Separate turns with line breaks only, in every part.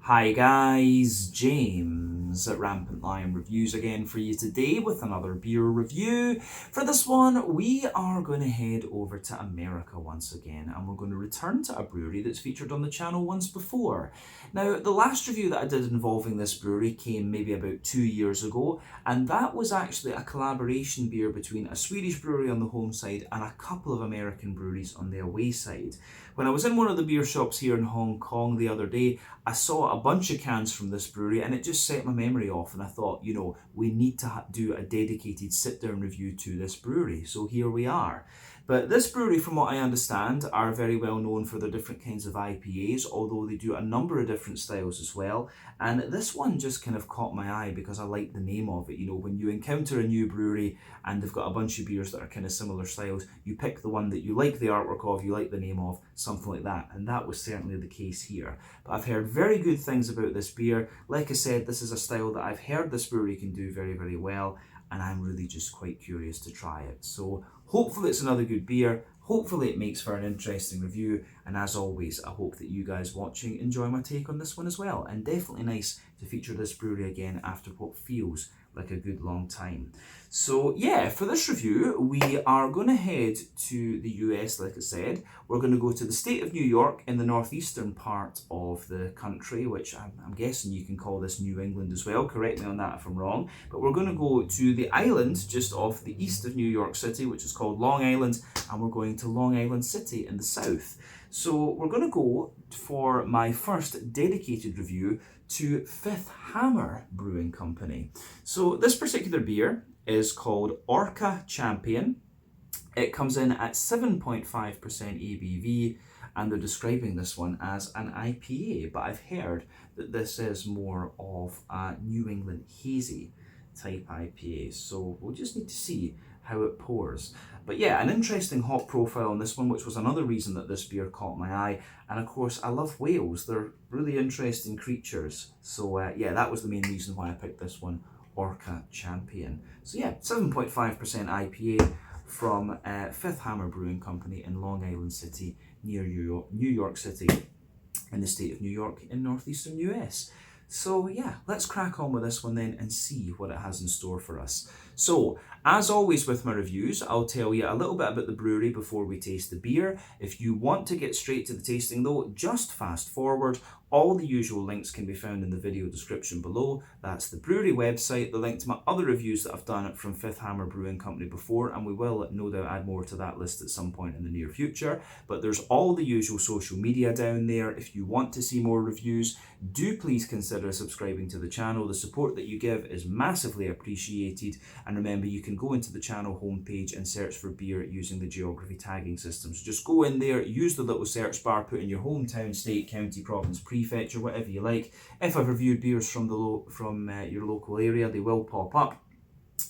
Hi guys, James at Rampant Lion Reviews again for you today with another beer review. For this one, we are going to head over to America once again, and we're going to return to a brewery that's featured on the channel once before. Now, the last review that I did involving this brewery came maybe about 2 years ago, and that was actually a collaboration beer between a Swedish brewery on the home side and a couple of American breweries on the away side. When I was in one of the beer shops here in Hong Kong the other day, I saw a bunch of cans from this brewery and it just set my memory off, and I thought, we need to do a dedicated sit-down review to this brewery. So here we are. But this brewery, from what I understand, are very well known for their different kinds of IPAs, although they do a number of different styles as well. And this one just kind of caught my eye because I like the name of it. When you encounter a new brewery and they've got a bunch of beers that are kind of similar styles, you pick the one that you like the artwork of, you like the name of, something like that. And that was certainly the case here. But I've heard very good things about this beer. Like I said, this is a style that I've heard this brewery can do very, very well, and I'm really just quite curious to try it. So hopefully it's another good beer. Hopefully it makes for an interesting review, and as always, I hope that you guys watching enjoy my take on this one as well. And definitely nice to feature this brewery again after what feels like a good long time. So yeah, for this review, we are going to head to the US, like I said. We're going to go to the state of New York in the northeastern part of the country, which I'm guessing you can call this New England as well. Correct me on that if I'm wrong. But we're going to go to the island just off the east of New York City, which is called Long Island, and we're going to Long Island City in the south. So we're going to go for my first dedicated review to Fifth Hammer Brewing Company. So this particular beer is called Orca Champion. It comes in at 7.5% ABV, and they're describing this one as an IPA, but I've heard that this is more of a New England hazy type IPA, so we'll just need to see how it pours. But yeah, an interesting hop profile on this one, which was another reason that this beer caught my eye. And of course, I love whales. They're really interesting creatures. So yeah, that was the main reason why I picked this one, Orca Champion. So yeah, 7.5% IPA from Fifth Hammer Brewing Company in Long Island City, near New York City, in the state of New York in northeastern US. So yeah, let's crack on with this one then and see what it has in store for us. So, as always with my reviews, I'll tell you a little bit about the brewery before we taste the beer. If you want to get straight to the tasting though, just fast forward. All the usual links can be found in the video description below. That's the brewery website, the link to my other reviews that I've done from Fifth Hammer Brewing Company before, and we will no doubt add more to that list at some point in the near future. But there's all the usual social media down there. If you want to see more reviews, do please consider subscribing to the channel. The support that you give is massively appreciated. And remember, you can go into the channel homepage and search for beer using the geography tagging system. So just go in there, use the little search bar, put in your hometown, state, county, province, prefecture, whatever you like. If I've reviewed beers from your local area, they will pop up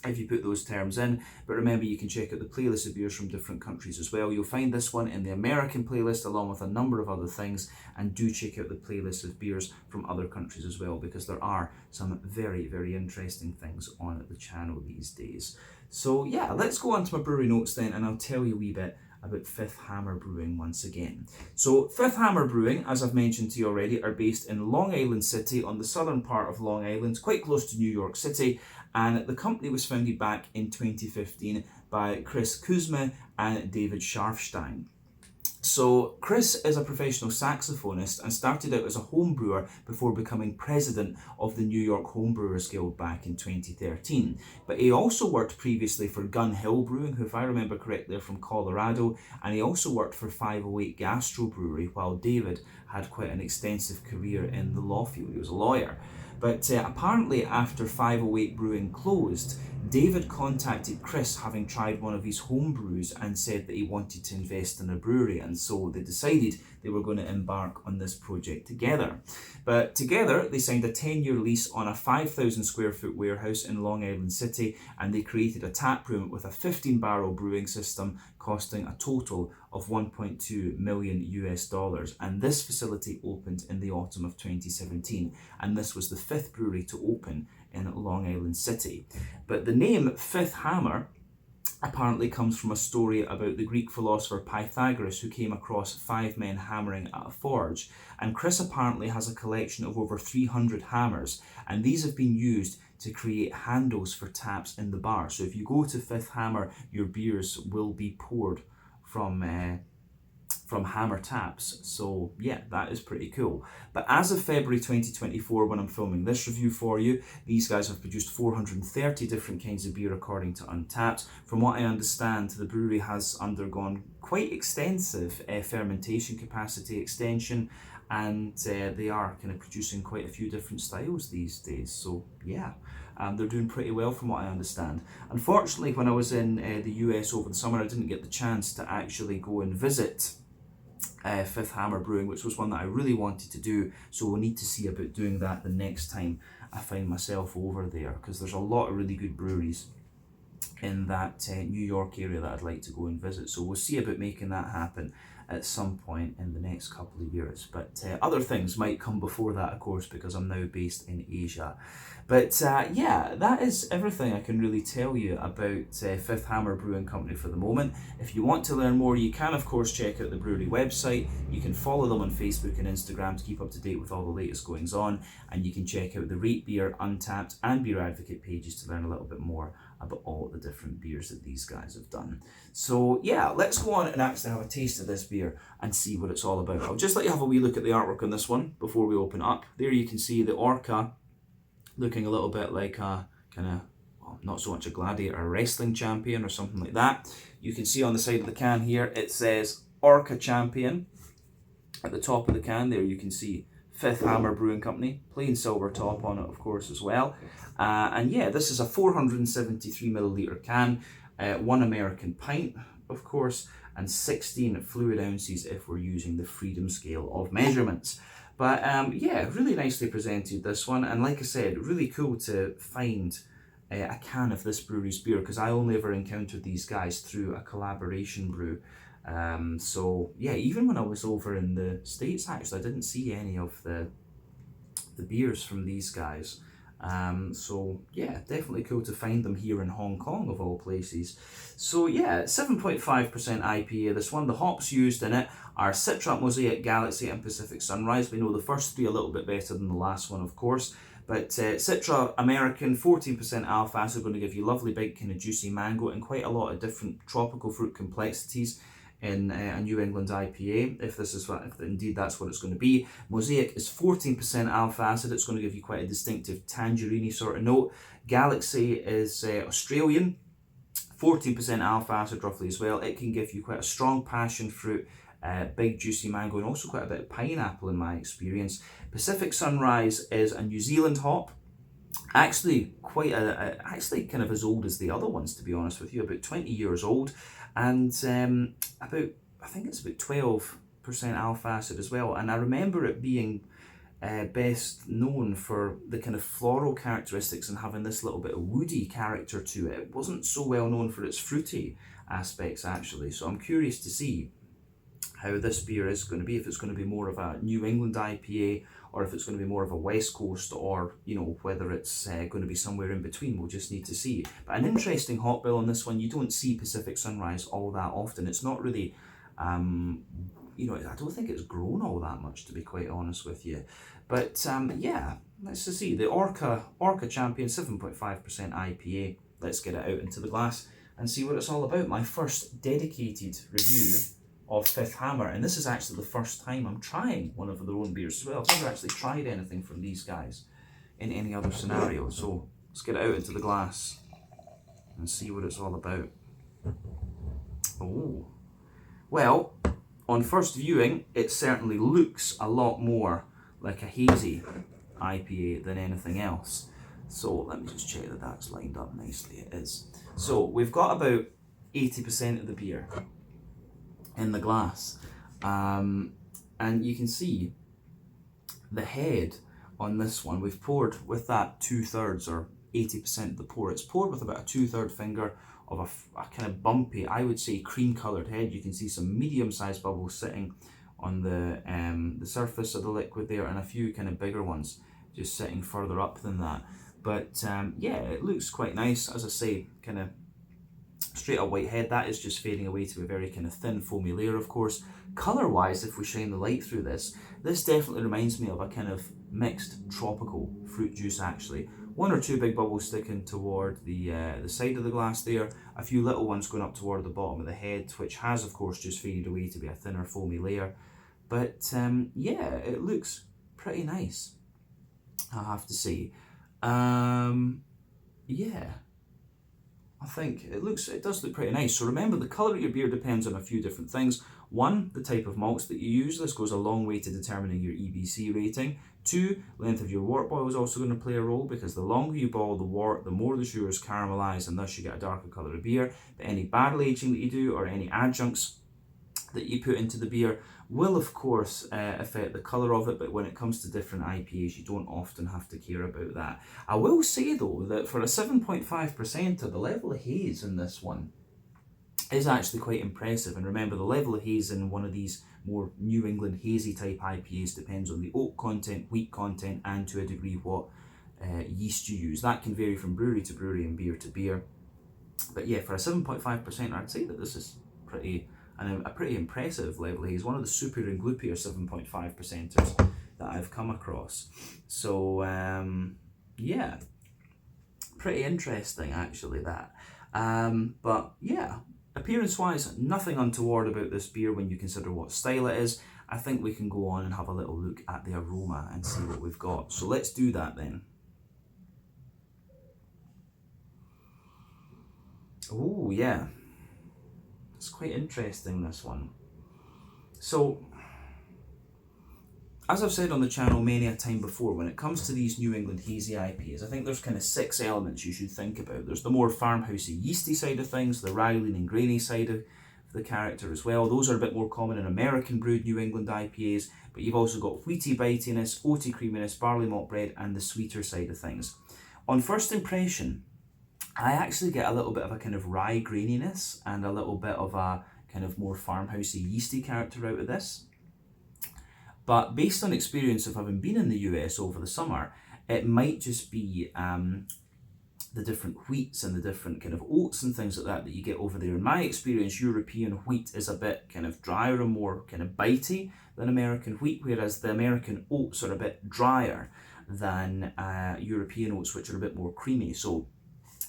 if you put those terms in. But remember, you can check out the playlist of beers from different countries as well. You'll find this one in the American playlist along with a number of other things, and do check out the playlist of beers from other countries as well, because there are some very, very interesting things on the channel these days. So yeah, let's go on to my brewery notes then, and I'll tell you a wee bit about Fifth Hammer Brewing once again. So Fifth Hammer Brewing, as I've mentioned to you already, are based in Long Island City on the southern part of Long Island, quite close to New York City, and the company was founded back in 2015 by Chris Kuzma and David Scharfstein. So Chris is a professional saxophonist and started out as a home brewer before becoming president of the New York Homebrewers Guild back in 2013. But he also worked previously for Gun Hill Brewing, who, if I remember correctly, are from Colorado, and he also worked for 508 Gastro Brewery, while David had quite an extensive career in the law field. He was a lawyer. But apparently after 508 Brewing closed, David contacted Chris, having tried one of his home brews, and said that he wanted to invest in a brewery, and so they decided they were going to embark on this project together. But together they signed a 10-year lease on a 5,000 square foot warehouse in Long Island City, and they created a tap room with a 15-barrel brewing system costing a total of $1.2 million. And this facility opened in the autumn of 2017, and this was the fifth brewery to open in Long Island City. But the name Fifth Hammer apparently comes from a story about the Greek philosopher Pythagoras, who came across 5 men hammering at a forge. And Chris apparently has a collection of over 300 hammers, and these have been used to create handles for taps in the bar. So if you go to Fifth Hammer, your beers will be poured from hammer taps. So yeah, that is pretty cool. But as of February 2024, when I'm filming this review for you, these guys have produced 430 different kinds of beer according to Untappd. From what I understand, the brewery has undergone quite extensive fermentation capacity extension, and they are kind of producing quite a few different styles these days. So yeah, they're doing pretty well from what I understand. Unfortunately, when I was in the US over the summer, I didn't get the chance to actually go and visit Fifth Hammer Brewing, which was one that I really wanted to do. So we'll need to see about doing that the next time I find myself over there, because there's a lot of really good breweries in that New York area that I'd like to go and visit. So we'll see about making that happen at some point in the next couple of years. But other things might come before that, of course, because I'm now based in Asia. But yeah, that is everything I can really tell you about Fifth Hammer Brewing Company for the moment. If you want to learn more, you can of course check out the brewery website. You can follow them on Facebook and Instagram to keep up to date with all the latest goings on, and you can check out the Rate Beer, Untappd and Beer Advocate pages to learn a little bit more about all the different beers that these guys have done. So yeah, let's go on and actually have a taste of this beer and see what it's all about. I'll just let you have a wee look at the artwork on this one before we open up. There you can see the Orca, looking a little bit like a kind of, well, not so much a gladiator, a wrestling champion or something like that. You can see on the side of the can here, it says Orca Champion. At the top of the can there, you can see Fifth Hammer Brewing Company, plain silver top on it, of course, as well. And yeah, this is a 473 milliliter can, 1 American pint, of course, and 16 fluid ounces if we're using the Freedom scale of measurements. But yeah, really nicely presented, this one. And like I said, really cool to find a can of this brewery's beer, because I only ever encountered these guys through a collaboration brew. So yeah, even when I was over in the States, actually, I didn't see any of the beers from these guys. So yeah, definitely cool to find them here in Hong Kong of all places. So yeah, 7.5% IPA, this one. The hops used in it are Citra, Mosaic, Galaxy and Pacific Sunrise. We know the first three a little bit better than the last one, of course. But Citra American, 14% alpha acid, going to give you lovely big kind of juicy mango and quite a lot of different tropical fruit complexities in a New England IPA, if indeed that's what it's going to be. Mosaic is 14% alpha acid. It's going to give you quite a distinctive tangerine sort of note. Galaxy is Australian, 14% alpha acid roughly as well. It can give you quite a strong passion fruit, big juicy mango, and also quite a bit of pineapple in my experience. Pacific Sunrise is a New Zealand hop. Actually, actually kind of as old as the other ones, to be honest with you, about 20 years old, and I think it's about 12% alpha acid as well. And I remember it being best known for the kind of floral characteristics and having this little bit of woody character to it. It wasn't so well known for its fruity aspects, actually. So I'm curious to see how this beer is going to be, if it's going to be more of a New England IPA, or if it's going to be more of a West Coast, or, you know, whether it's going to be somewhere in between. We'll just need to see. But an interesting hop bill on this one. You don't see Pacific Sunrise all that often. It's not really, you know, I don't think it's grown all that much, to be quite honest with you. But yeah, let's just see. The Orca Champion, 7.5% IPA. Let's get it out into the glass and see what it's all about. My first dedicated review of Fifth Hammer, and this is actually the first time I'm trying one of their own beers as well. I've never actually tried anything from these guys in any other scenario. So let's get it out into the glass and see what it's all about. Oh, well, on first viewing, it certainly looks a lot more like a hazy IPA than anything else. So let me just check that that's lined up nicely. It is. So we've got about 80% of the beer in the glass, and you can see the head on this one. We've poured with that 2/3 or 80% of the pour. It's poured with about a 2/3 finger of a kind of bumpy, I would say, cream coloured head. You can see some medium-sized bubbles sitting on the surface of the liquid there, and a few kind of bigger ones just sitting further up than that. But yeah, it looks quite nice, as I say, kind of straight up white head, that is just fading away to a very kind of thin foamy layer, of course. Colour wise, if we shine the light through this definitely reminds me of a kind of mixed tropical fruit juice actually. One or two big bubbles sticking toward the side of the glass there, a few little ones going up toward the bottom of the head, which has of course just faded away to be a thinner foamy layer. But yeah, it looks pretty nice, I have to say. Yeah, I think it does look pretty nice. So remember, the colour of your beer depends on a few different things. One, the type of malts that you use. This goes a long way to determining your EBC rating. Two, length of your wort boil is also going to play a role, because the longer you boil the wort, the more the sugars caramelise, and thus you get a darker colour of beer. But any barrel aging that you do, or any adjuncts that you put into the beer, will of course affect the colour of it, but when it comes to different IPAs, you don't often have to care about that. I will say though that for a 7.5%, the level of haze in this one is actually quite impressive. And remember, the level of haze in one of these more New England hazy type IPAs depends on the oak content, wheat content, and to a degree what yeast you use. That can vary from brewery to brewery and beer to beer. But yeah, for a 7.5%, I'd say that this is a pretty impressive level of haze. One of the super and gloopier 7.5%ers that I've come across. So yeah, pretty interesting actually that. But yeah, appearance wise, nothing untoward about this beer when you consider what style it is. I think we can go on and have a little look at the aroma and see what we've got. So let's do that then. Oh yeah, it's quite interesting, this one. So, as I've said on the channel many a time before, when it comes to these New England hazy IPAs, I think there's kind of 6 elements you should think about. There's the more farmhousey, yeasty side of things, the rye-lean and grainy side of the character as well. Those are a bit more common in American brewed New England IPAs, but you've also got wheaty bitiness, oaty creaminess, barley malt bread, and the sweeter side of things. On first impression, I actually get a little bit of a kind of rye graininess and a little bit of a kind of more farmhousey, yeasty character out of this. But based on experience of having been in the US over the summer, it might just be the different wheats and the different kind of oats and things like that you get over there. In my experience, European wheat is a bit kind of drier and more kind of bitey than American wheat, whereas the American oats are a bit drier than European oats, which are a bit more creamy. So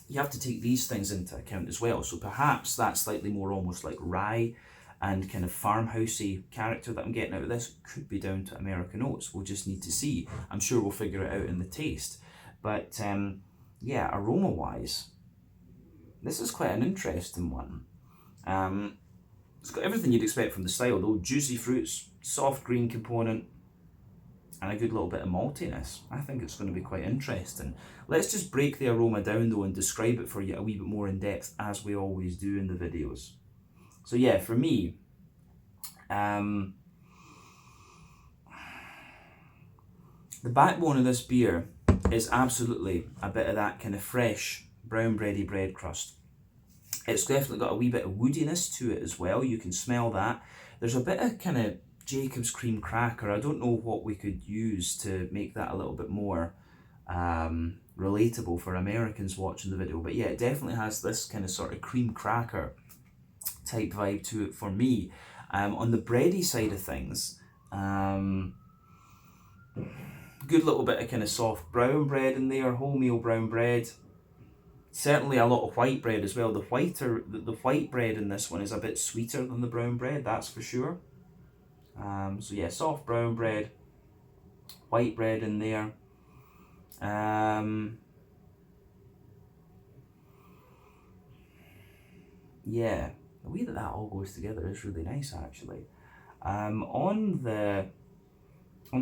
you have to take these things into account as well. So perhaps that slightly more almost like rye and kind of farmhousey character that I'm getting out of this could be down to American oats. We'll just need to see. I'm sure we'll figure it out in the taste. But yeah, aroma wise, this is quite an interesting one. It's got everything you'd expect from the style though. Juicy fruits, soft green component, and a good little bit of maltiness. I think it's going to be quite interesting. Let's just break the aroma down though and describe it for you a wee bit more in depth, as we always do in the videos. So yeah, for me, the backbone of this beer is absolutely a bit of that kind of fresh brown bready bread crust. It's definitely got a wee bit of woodiness to it as well. You can smell that. There's a bit of kind of Jacob's cream cracker. I don't know what we could use to make that a little bit more relatable for Americans watching the video. But yeah, it definitely has this kind of sort of cream cracker type vibe to it for me. On the bready side of things, good little bit of kind of soft brown bread in there, wholemeal brown bread. Certainly a lot of white bread as well. The white bread in this one is a bit sweeter than the brown bread, that's for sure. So yeah, soft brown bread, white bread in there. Yeah, the way that all goes together is really nice actually. On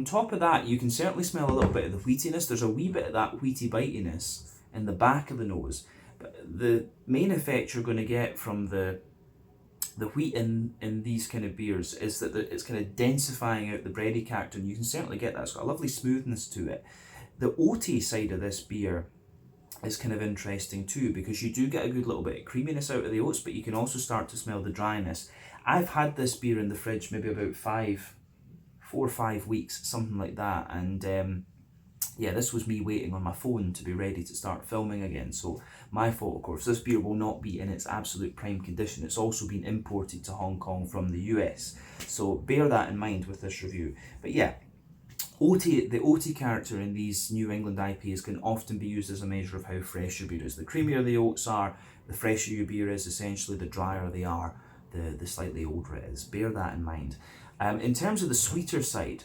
top of that, you can certainly smell a little bit of the wheatiness. There's a wee bit of that wheaty bitiness in the back of the nose. But the main effect you're going to get from the wheat in these kind of beers is that it's kind of densifying out the bready character, and you can certainly get that. It's got a lovely smoothness to it. The oaty side of this beer is kind of interesting too, because you do get a good little bit of creaminess out of the oats, but you can also start to smell the dryness. I've had this beer in the fridge maybe about 4 or 5 weeks, something like that, and yeah, this was me waiting on my phone to be ready to start filming again, so my fault of course. This beer will not be in its absolute prime condition. It's also been imported to Hong Kong from the US, so bear that in mind with this review. But yeah, the OT character in these New England IPAs can often be used as a measure of how fresh your beer is. The creamier the oats are, the fresher your beer is, essentially the drier they are, the slightly older it is. Bear that in mind. In terms of the sweeter side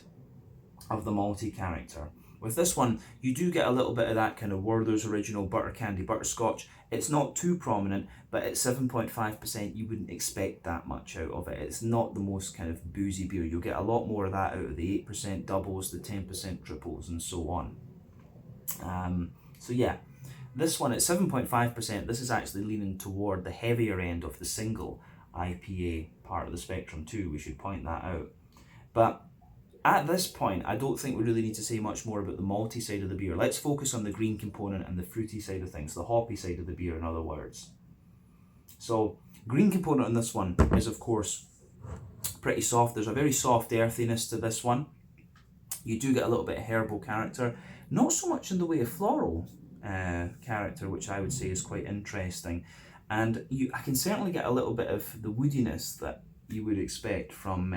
of the malty character, with this one, you do get a little bit of that kind of Werther's Original butter candy butterscotch. It's not too prominent, but at 7.5%, you wouldn't expect that much out of it. It's not the most kind of boozy beer. You'll get a lot more of that out of the 8% doubles, the 10% triples, and so on. So yeah, this one at 7.5%, this is actually leaning toward the heavier end of the single IPA part of the spectrum too. We should point that out. But at this point, I don't think we really need to say much more about the malty side of the beer. Let's focus on the green component and the fruity side of things, the hoppy side of the beer, in other words. So, green component on this one is, of course, pretty soft. There's a very soft earthiness to this one. You do get a little bit of herbal character, not so much in the way of floral character, which I would say is quite interesting. And I can certainly get a little bit of the woodiness that you would expect from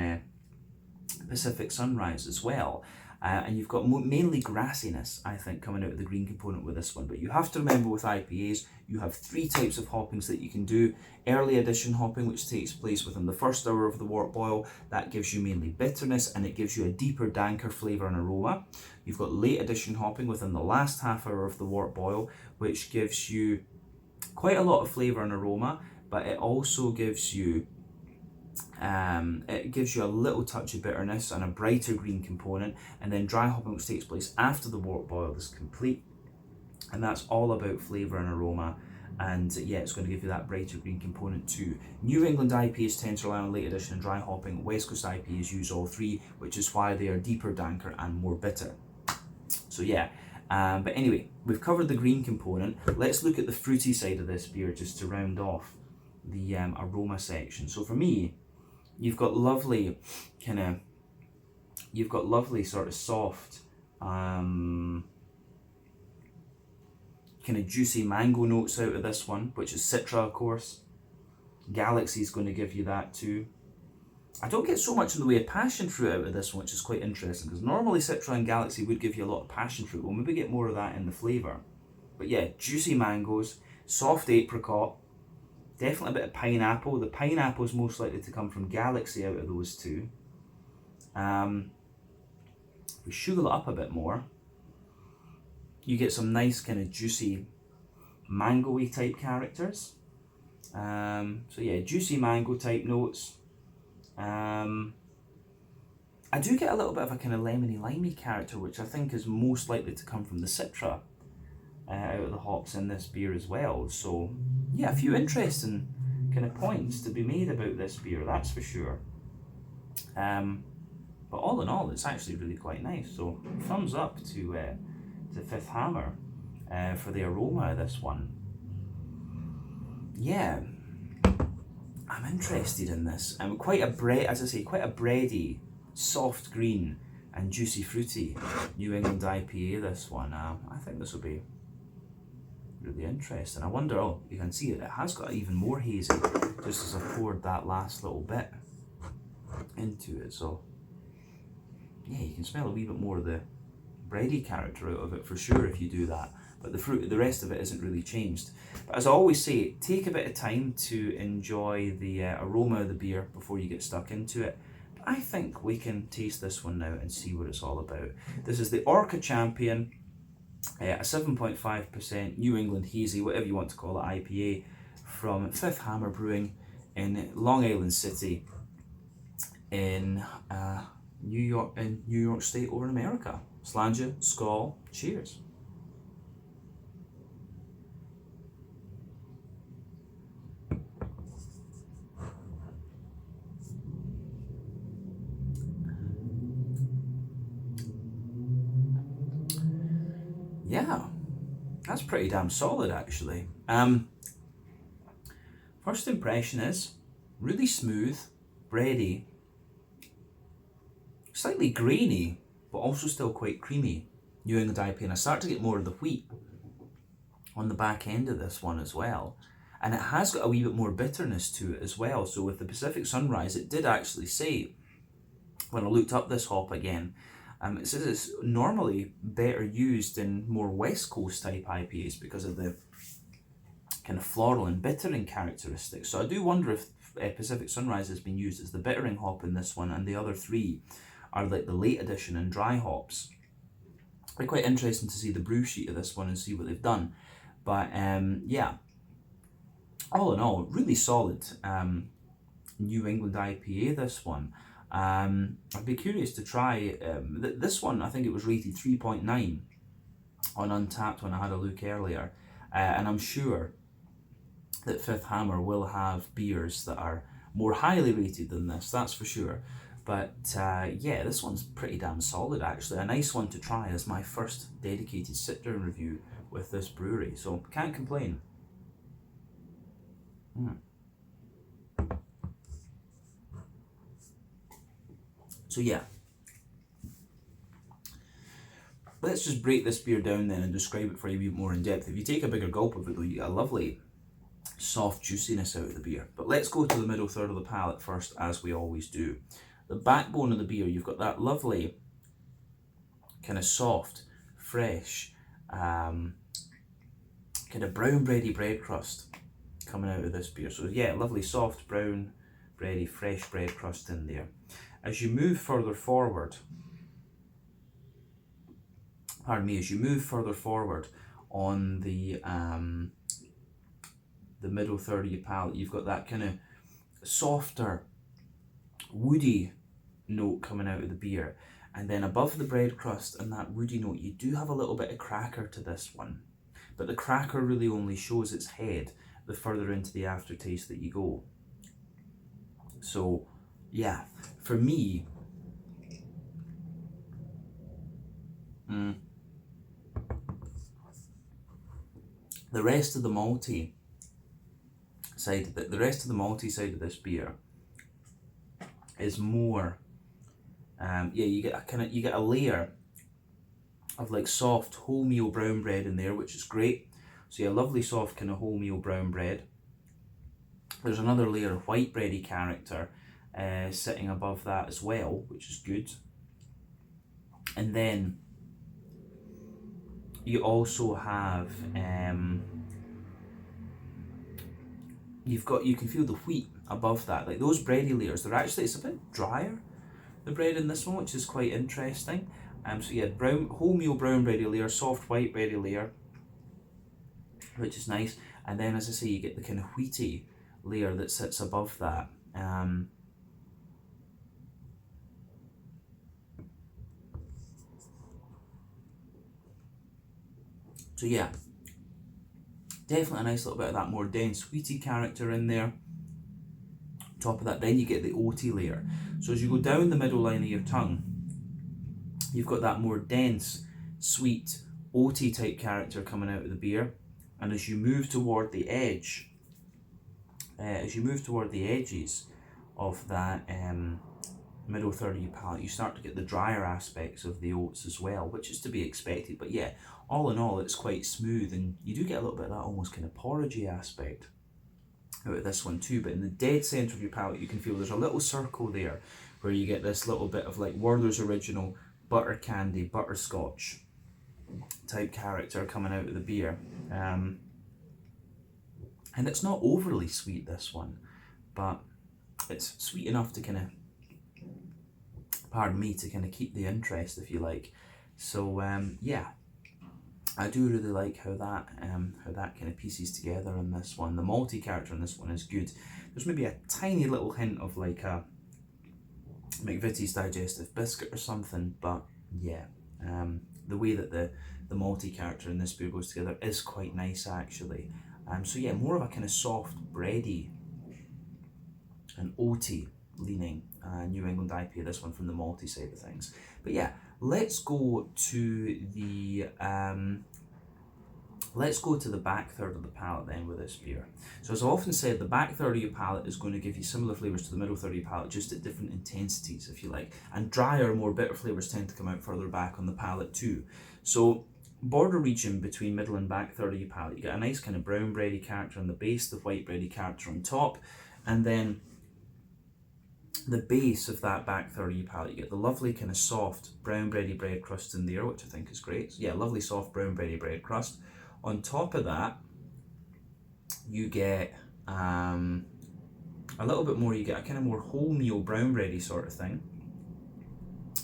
Pacific Sunrise as well, and you've got mainly grassiness, I think, coming out of the green component with this one. But you have to remember, with IPAs, you have 3 types of hoppings that you can do. Early addition hopping, which takes place within the first hour of the wort boil, that gives you mainly bitterness and it gives you a deeper, danker flavour and aroma. You've got late addition hopping within the last half hour of the wort boil, which gives you quite a lot of flavour and aroma, but it also gives you a little touch of bitterness and a brighter green component. And then dry hopping, which takes place after the wort boil is complete, and that's all about flavour and aroma. And yeah, it's going to give you that brighter green component too. New England IPAs tend to rely on late addition and dry hopping. West Coast IPAs use all 3, which is why they are deeper, danker and more bitter. So yeah, but anyway, we've covered the green component. Let's look at the fruity side of this beer just to round off the aroma section. So for me, you've got lovely sort of soft, kind of juicy mango notes out of this one, which is Citra, of course. Galaxy's going to give you that too. I don't get so much in the way of passion fruit out of this one, which is quite interesting, because normally Citra and Galaxy would give you a lot of passion fruit. We'll maybe get more of that in the flavour. But yeah, juicy mangoes, soft apricot, definitely a bit of pineapple. The pineapple is most likely to come from Galaxy out of those 2. If we sugar it up a bit more, you get some nice kind of juicy mango-y type characters. So yeah, juicy mango type notes. I do get a little bit of a kind of lemony limey character, which I think is most likely to come from the Citra out of the hops in this beer as well. So yeah, a few interesting kind of points to be made about this beer, that's for sure. But all in all, it's actually really quite nice. So thumbs up to Fifth Hammer for the aroma of this one. Yeah, I'm interested in this. Quite a bready, soft green and juicy fruity New England IPA, this one. I think this will be really interesting. I wonder, you can see it has got even more hazy just as I poured that last little bit into it. So yeah, you can smell a wee bit more of the bready character out of it for sure if you do that, but the rest of it isn't really changed. But as I always say, take a bit of time to enjoy the aroma of the beer before you get stuck into it. But I think we can taste this one now and see what it's all about. This is the Orca Champion, a 7.5% New England Hazy, whatever you want to call it, IPA from Fifth Hammer Brewing in Long Island City in New York State over in America. Slàinte, skål, cheers. Yeah, that's pretty damn solid actually. First impression is really smooth, bready, slightly grainy, but also still quite creamy. New England IPA, and I start to get more of the wheat on the back end of this one as well. And it has got a wee bit more bitterness to it as well. So with the Pacific Sunrise, it did actually say, when I looked up this hop again, it says it's normally better used in more West Coast type IPAs because of the kind of floral and bittering characteristics. So I do wonder if Pacific Sunrise has been used as the bittering hop in this one, and the other three are like the late addition and dry hops. It'll be quite interesting to see the brew sheet of this one and see what they've done. But yeah, all in all, really solid New England IPA, this one. I'd be curious to try this one. I think it was rated 3.9 on Untappd when I had a look earlier, and I'm sure that Fifth Hammer will have beers that are more highly rated than this, that's for sure. But yeah, this one's pretty damn solid actually. A nice one to try as my first dedicated sit-down review with this brewery, so can't complain. So yeah, let's just break this beer down then and describe it for you a bit more in depth. If you take a bigger gulp of it though, you get a lovely soft juiciness out of the beer. But let's go to the middle third of the palate first, as we always do. The backbone of the beer, you've got that lovely kind of soft, fresh, kind of brown bready bread crust coming out of this beer. So yeah, lovely soft brown bready fresh bread crust in there. As you move further forward, as you move further forward on the middle third of your palate, you've got that kind of softer, woody note coming out of the beer. And then above the bread crust and that woody note, you do have a little bit of cracker to this one. But the cracker really only shows its head the further into the aftertaste that you go. So yeah, for me, the rest of the malty side of this beer is more, yeah, you get a layer of like soft wholemeal brown bread in there, which is great. So yeah, lovely soft kind of wholemeal brown bread. There's another layer of white bready character sitting above that as well, which is good. And then you also have you can feel the wheat above that, like those bready layers. It's a bit drier, the bread in this one, which is quite interesting. So yeah, wholemeal brown bready layer, soft white bready layer, which is nice. And then, as I say, you get the kind of wheaty layer that sits above that. So yeah, definitely a nice little bit of that more dense wheaty character in there. Top of that, then you get the oaty layer. So as you go down the middle line of your tongue, you've got that more dense, sweet, oaty type character coming out of the beer. And as you move toward the edge, edges of that middle third of your palate, you start to get the drier aspects of the oats as well, which is to be expected. But yeah, all in all, it's quite smooth, and you do get a little bit of that almost kind of porridgey aspect out of this one too. But in the dead centre of your palate, you can feel there's a little circle there where you get this little bit of like Werther's Original butter candy, butterscotch type character coming out of the beer. And it's not overly sweet, this one, but it's sweet enough to kind of, to kind of keep the interest, if you like. So yeah, I do really like how that kind of pieces together in this one. The malty character in this one is good. There's maybe a tiny little hint of like a McVitie's digestive biscuit or something, but yeah, the way that the malty character in this beer goes together is quite nice actually. So yeah, more of a kind of soft, bready and oaty leaning New England IPA, this one, from the malty side of things. But yeah, let's go to the Let's go to the back third of the palate then with this beer. So as I often said, the back third of your palate is going to give you similar flavours to the middle third of your palate, just at different intensities, if you like. And drier, more bitter flavours tend to come out further back on the palate too. So border region between middle and back third of your palate, you get a nice kind of brown bready character on the base, the white bready character on top, and then the base of that back third of your palate, you get the lovely kind of soft brown bready bread crust in there, which I think is great. So yeah, lovely soft brown bready bread crust. On top of that, you get a little bit more, you get a kind of more wholemeal brown bready sort of thing,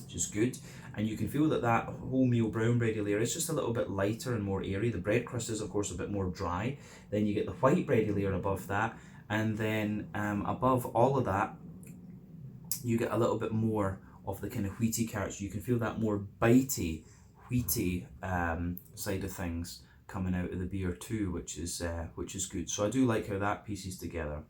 which is good. And you can feel that that wholemeal brown bready layer is just a little bit lighter and more airy. The bread crust is, of course, a bit more dry. Then you get the white bready layer above that. And then above all of that, you get a little bit more of the kind of wheaty character. You can feel that more bitey, wheaty side of things coming out of the beer too, which is good. So I do like how that pieces together.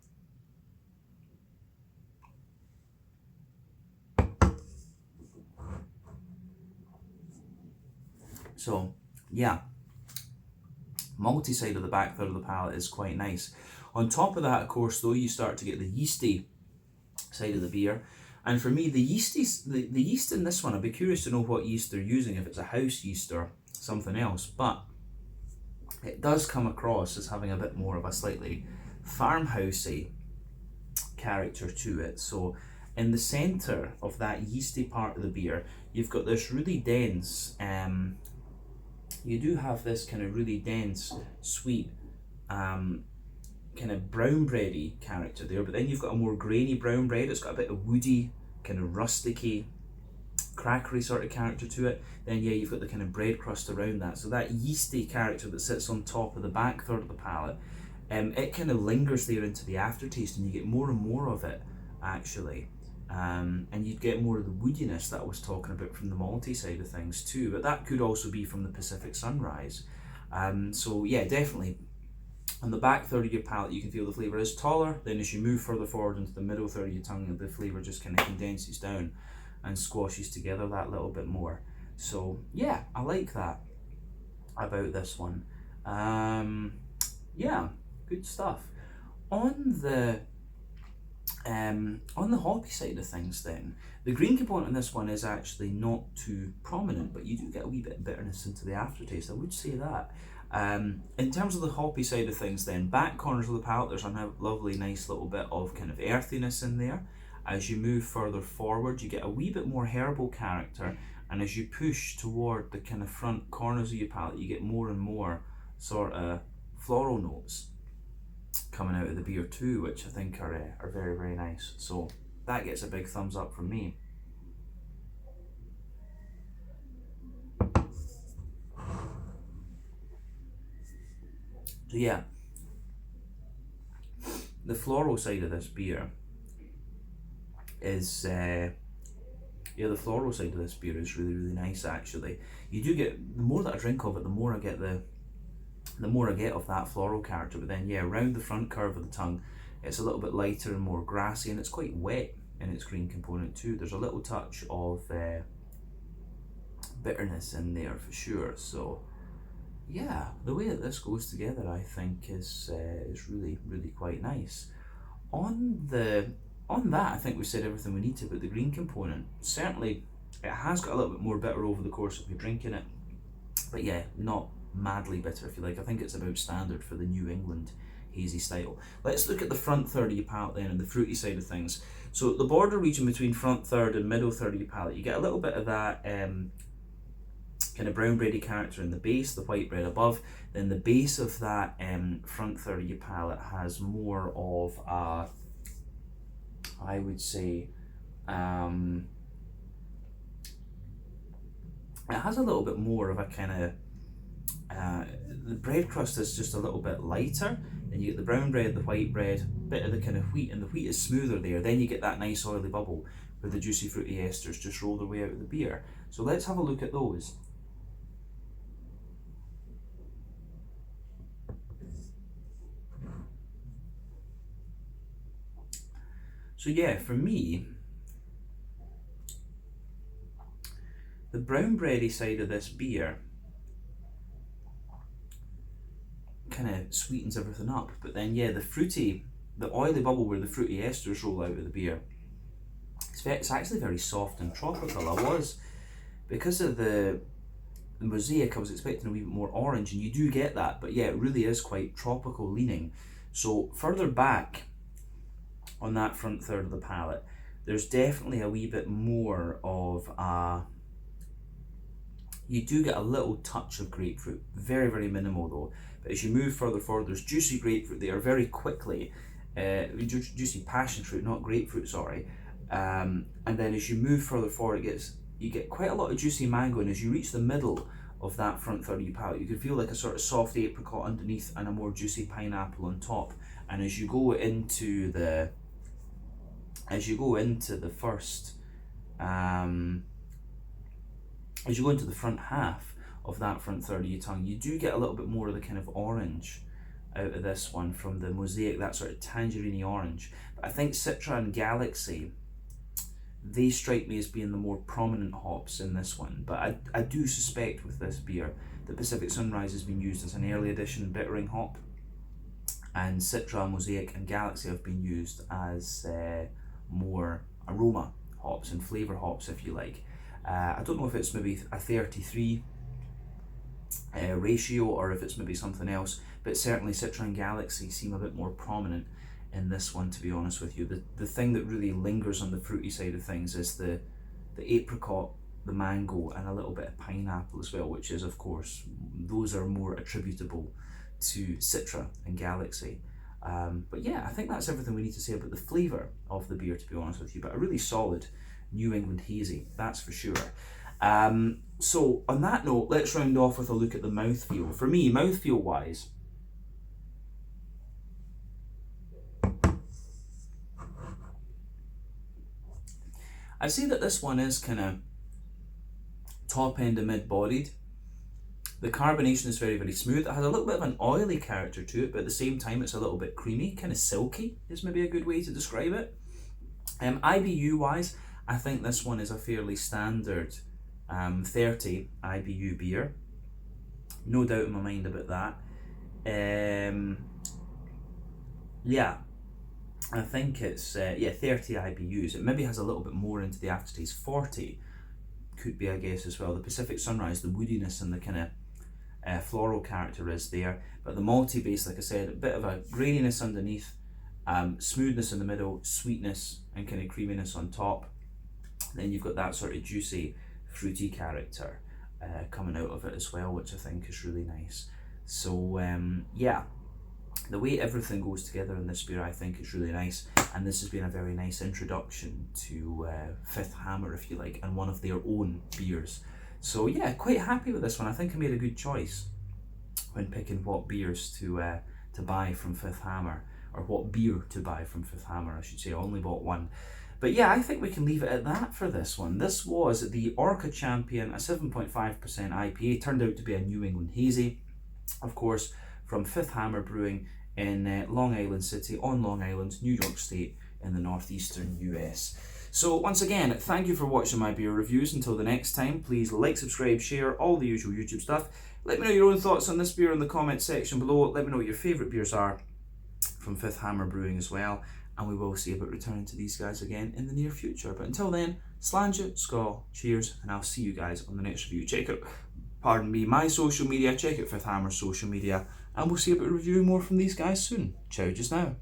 So yeah, malty side of the back third of the palate is quite nice. On top of that, of course, though, you start to get the yeasty side of the beer. And for me, the yeast in this one, I'd be curious to know what yeast they're using, if it's a house yeast or something else. But it does come across as having a bit more of a slightly farmhousey character to it. So in the centre of that yeasty part of the beer, you've got this really dense, you do have this kind of really dense, sweet, kind of brown bready character there, but then you've got a more grainy brown bread. It's got a bit of woody, kind of rusticy, crackery sort of character to it. Then yeah, you've got the kind of bread crust around that. So that yeasty character that sits on top of the back third of the palate, it kind of lingers there into the aftertaste, and you get more and more of it actually. And you'd get more of the woodiness that I was talking about from the malty side of things too, but that could also be from the Pacific Sunrise. So yeah, definitely on the back third of your palate you can feel the flavour is taller. Then as you move further forward into the middle third of your tongue, the flavour just kind of condenses down and squashes together that little bit more. So yeah, I like that about this one. Yeah, good stuff. On the hoppy side of things then, the green component in this one is actually not too prominent, but you do get a wee bit of bitterness into the aftertaste, I would say that. In terms of the hoppy side of things then, back corners of the palate, there's a lovely nice little bit of kind of earthiness in there. As you move further forward, you get a wee bit more herbal character, and as you push toward the kind of front corners of your palate, you get more and more sort of floral notes coming out of the beer too, which I think are very, very nice. So that gets a big thumbs up from me. So yeah, the floral side of this beer is the floral side of this beer is really, really nice actually. You do get, the more that I drink of it, the more I get of that floral character. But then yeah, around the front curve of the tongue, it's a little bit lighter and more grassy, and it's quite wet in its green component too. There's a little touch of bitterness in there for sure. So yeah, the way that this goes together I think is really, really quite nice. On that, I think we said everything we need to about the green component. Certainly it has got a little bit more bitter over the course of your drinking it, but yeah, not madly bitter if you like. I think it's about standard for the New England hazy style. Let's look at the front third of your palate then, and the fruity side of things. So the border region between front third and middle third of your palate, you get a little bit of that kind of brown bready character in the base, the white bread above. Then the base of that front third of your palate has more of a, I would say, it has a little bit more of a kind of, the bread crust is just a little bit lighter. Then you get the brown bread, the white bread, bit of the kind of wheat, and the wheat is smoother there. Then you get that nice oily bubble where the juicy fruity esters just roll their way out of the beer. So let's have a look at those. So yeah, for me, the brown bready side of this beer kind of sweetens everything up. But then, yeah, the oily bubble where the fruity esters roll out of the beer, it's actually very soft and tropical. Because of the mosaic, I was expecting a wee bit more orange, and you do get that, but yeah, it really is quite tropical leaning. So further back on that front third of the palate, there's definitely a wee bit more of you do get a little touch of grapefruit, very, very minimal though. But as you move further forward, there's juicy grapefruit there very quickly, juicy passion fruit, not grapefruit, sorry. And then as you move further forward, you get quite a lot of juicy mango, and as you reach the middle of that front third of your palate, you can feel like a sort of soft apricot underneath and a more juicy pineapple on top. And as you go into the first, as you go into the front half of that front third of your tongue, you do get a little bit more of the kind of orange out of this one from the mosaic, that sort of tangerine orange. But I think Citra and Galaxy, they strike me as being the more prominent hops in this one. But I do suspect with this beer that Pacific Sunrise has been used as an early edition bittering hop, and Citra, Mosaic and Galaxy have been used as more aroma hops and flavour hops, if you like. I don't know if it's maybe a 33 ratio or if it's maybe something else, but certainly Citra and Galaxy seem a bit more prominent in this one, to be honest with you. The thing that really lingers on the fruity side of things is the apricot, the mango, and a little bit of pineapple as well, which is, of course, those are more attributable to Citra and Galaxy. But yeah, I think that's everything we need to say about the flavour of the beer, to be honest with you. But a really solid New England hazy, that's for sure. So on that note, let's round off with a look at the mouthfeel. For me, mouthfeel wise, I'd say that this one is kind of top end of mid-bodied. The carbonation is very, very smooth. It has a little bit of an oily character to it, but at the same time it's a little bit creamy, kind of silky is maybe a good way to describe it. IBU wise, I think this one is a fairly standard 30 IBU beer. No doubt in my mind about that. Yeah, I think it's 30 IBUs. It maybe has a little bit more into the aftertaste. 40 could be, I guess, as well. The Pacific Sunrise, the woodiness and the kind of floral character is there, but the malty base, like I said, a bit of a graininess underneath, smoothness in the middle, sweetness and kind of creaminess on top. Then you've got that sort of juicy, fruity character coming out of it as well, which I think is really nice. So yeah, the way everything goes together in this beer, I think, is really nice, and this has been a very nice introduction to Fifth Hammer, if you like, and one of their own beers. So yeah, quite happy with this one. I think I made a good choice when picking what beers to buy from Fifth Hammer, or what beer to buy from Fifth Hammer, I should say. I only bought one. But yeah, I think we can leave it at that for this one. This was the Orca Champion, a 7.5% IPA, turned out to be a New England hazy, of course, from Fifth Hammer Brewing in Long Island City, on Long Island, New York State, in the northeastern US. So once again, thank you for watching my beer reviews. Until the next time, please like, subscribe, share, all the usual YouTube stuff. Let me know your own thoughts on this beer in the comment section below. Let me know what your favourite beers are from Fifth Hammer Brewing as well. And we will see about returning to these guys again in the near future. But until then, slàinte, skål, cheers, and I'll see you guys on the next review. Check out, my social media, check out Fifth Hammer's social media, and we'll see about reviewing more from these guys soon. Ciao just now.